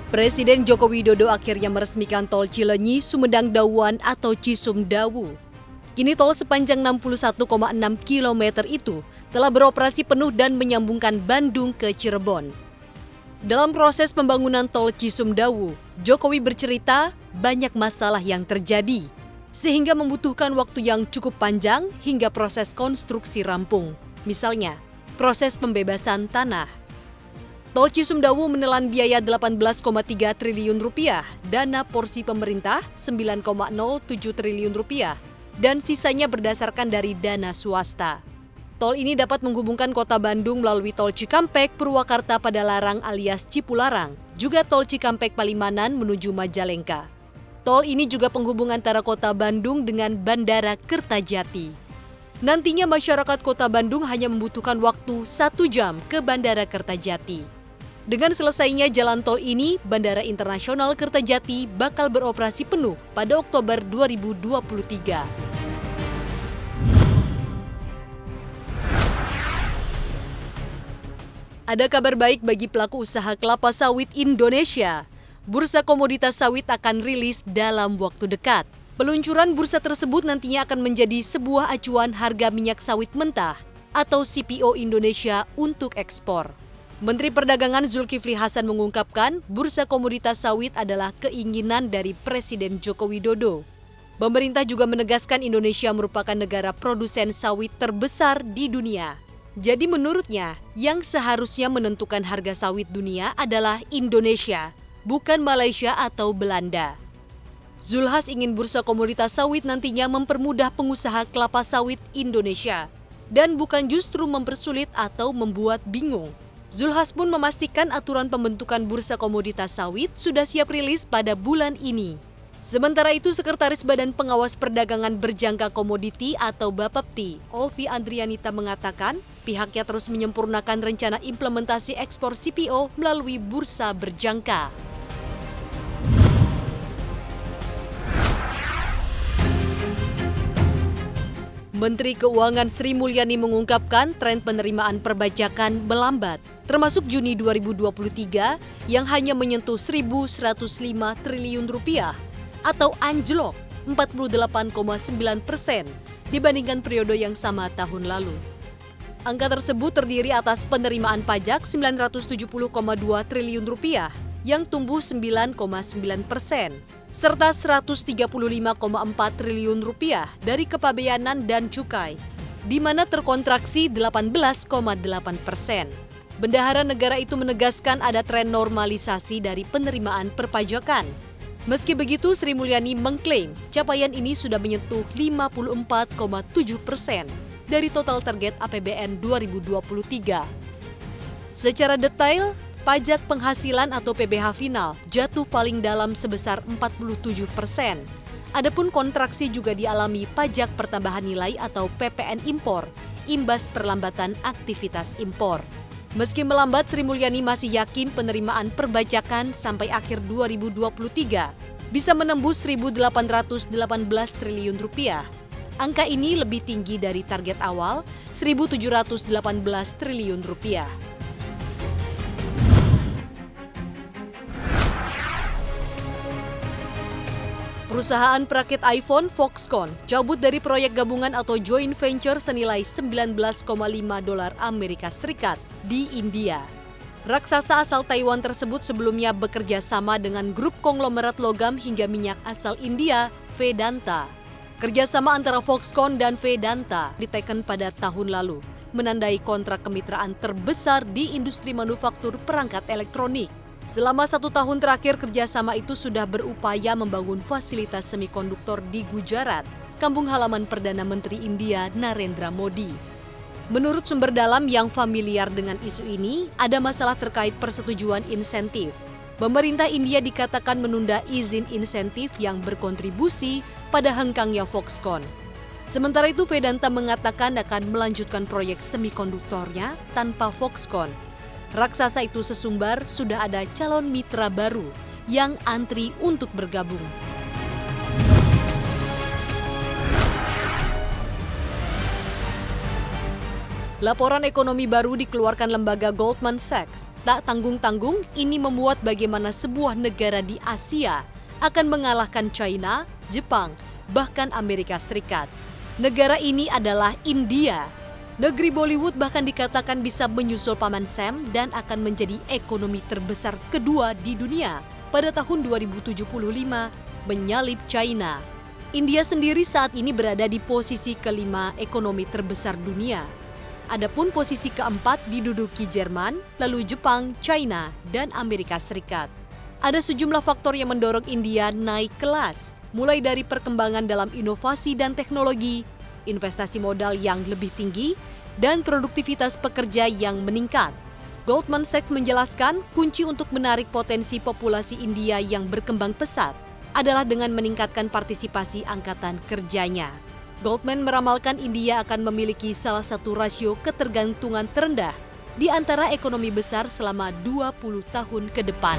Presiden Joko Widodo akhirnya meresmikan tol Cileunyi Sumedang Dawuan atau Cisumdawu. Kini tol sepanjang 61,6 km itu telah beroperasi penuh dan menyambungkan Bandung ke Cirebon. Dalam proses pembangunan tol Cisumdawu, Jokowi bercerita banyak masalah yang terjadi, sehingga membutuhkan waktu yang cukup panjang hingga proses konstruksi rampung. Misalnya, proses pembebasan tanah. Tol Cisumdawu menelan biaya 18,3 triliun rupiah, dana porsi pemerintah 9,07 triliun rupiah, dan sisanya berdasarkan dari dana swasta. Tol ini dapat menghubungkan kota Bandung melalui tol Cikampek, Purwakarta Padalarang alias Cipularang, juga tol Cikampek Palimanan menuju Majalengka. Tol ini juga penghubung antara kota Bandung dengan Bandara Kertajati. Nantinya masyarakat kota Bandung hanya membutuhkan waktu 1 jam ke Bandara Kertajati. Dengan selesainya jalan tol ini, Bandara Internasional Kertajati bakal beroperasi penuh pada Oktober 2023. Ada kabar baik bagi pelaku usaha kelapa sawit Indonesia. Bursa komoditas sawit akan rilis dalam waktu dekat. Peluncuran bursa tersebut nantinya akan menjadi sebuah acuan harga minyak sawit mentah atau CPO Indonesia untuk ekspor. Menteri Perdagangan Zulkifli Hasan mengungkapkan bursa komoditas sawit adalah keinginan dari Presiden Joko Widodo. Pemerintah juga menegaskan Indonesia merupakan negara produsen sawit terbesar di dunia. Jadi menurutnya, yang seharusnya menentukan harga sawit dunia adalah Indonesia, bukan Malaysia atau Belanda. Zulhas ingin bursa komoditas sawit nantinya mempermudah pengusaha kelapa sawit Indonesia dan bukan justru mempersulit atau membuat bingung. Zulhas pun memastikan aturan pembentukan bursa komoditas sawit sudah siap rilis pada bulan ini. Sementara itu, Sekretaris Badan Pengawas Perdagangan Berjangka Komoditi atau Bapepti, Olvi Andrianita mengatakan pihaknya terus menyempurnakan rencana implementasi ekspor CPO melalui bursa berjangka. Menteri Keuangan Sri Mulyani mengungkapkan tren penerimaan perpajakan melambat, termasuk Juni 2023 yang hanya menyentuh 1.105 triliun rupiah atau anjlok 48,9% dibandingkan periode yang sama tahun lalu. Angka tersebut terdiri atas penerimaan pajak 970,2 triliun rupiah yang tumbuh 9,9%. Serta 135,4 triliun rupiah dari kepabeanan dan cukai, di mana terkontraksi 18,8%. Bendahara negara itu menegaskan ada tren normalisasi dari penerimaan perpajakan. Meski begitu, Sri Mulyani mengklaim capaian ini sudah menyentuh 54,7% dari total target APBN 2023. Secara detail, pajak penghasilan atau PBH final jatuh paling dalam sebesar 47%. Adapun kontraksi juga dialami pajak pertambahan nilai atau PPN impor, imbas perlambatan aktivitas impor. Meski melambat, Sri Mulyani masih yakin penerimaan perpajakan sampai akhir 2023 bisa menembus 1.818 triliun rupiah. Angka ini lebih tinggi dari target awal 1.718 triliun rupiah. Perusahaan perakit iPhone Foxconn cabut dari proyek gabungan atau joint venture senilai 19,5 dolar Amerika Serikat di India. Raksasa asal Taiwan tersebut sebelumnya bekerja sama dengan grup konglomerat logam hingga minyak asal India, Vedanta. Kerjasama antara Foxconn dan Vedanta diteken pada tahun lalu, menandai kontrak kemitraan terbesar di industri manufaktur perangkat elektronik. Selama 1 tahun terakhir, kerjasama itu sudah berupaya membangun fasilitas semikonduktor di Gujarat, kampung halaman Perdana Menteri India Narendra Modi. Menurut sumber dalam yang familiar dengan isu ini, ada masalah terkait persetujuan insentif. Pemerintah India dikatakan menunda izin insentif yang berkontribusi pada hengkangnya Foxconn. Sementara itu, Vedanta mengatakan akan melanjutkan proyek semikonduktornya tanpa Foxconn. Raksasa itu sesumbar sudah ada calon mitra baru yang antri untuk bergabung. Laporan ekonomi baru dikeluarkan lembaga Goldman Sachs. Tak tanggung-tanggung, ini memuat bagaimana sebuah negara di Asia akan mengalahkan China, Jepang, bahkan Amerika Serikat. Negara ini adalah India. Negeri Bollywood bahkan dikatakan bisa menyusul Paman Sam dan akan menjadi ekonomi terbesar kedua di dunia pada tahun 2075, menyalip China. India sendiri saat ini berada di posisi kelima ekonomi terbesar dunia. Adapun posisi keempat diduduki Jerman, lalu Jepang, China, dan Amerika Serikat. Ada sejumlah faktor yang mendorong India naik kelas, mulai dari perkembangan dalam inovasi dan teknologi, investasi modal yang lebih tinggi, dan produktivitas pekerja yang meningkat. Goldman Sachs menjelaskan kunci untuk menarik potensi populasi India yang berkembang pesat adalah dengan meningkatkan partisipasi angkatan kerjanya. Goldman meramalkan India akan memiliki salah satu rasio ketergantungan terendah di antara ekonomi besar selama 20 tahun ke depan.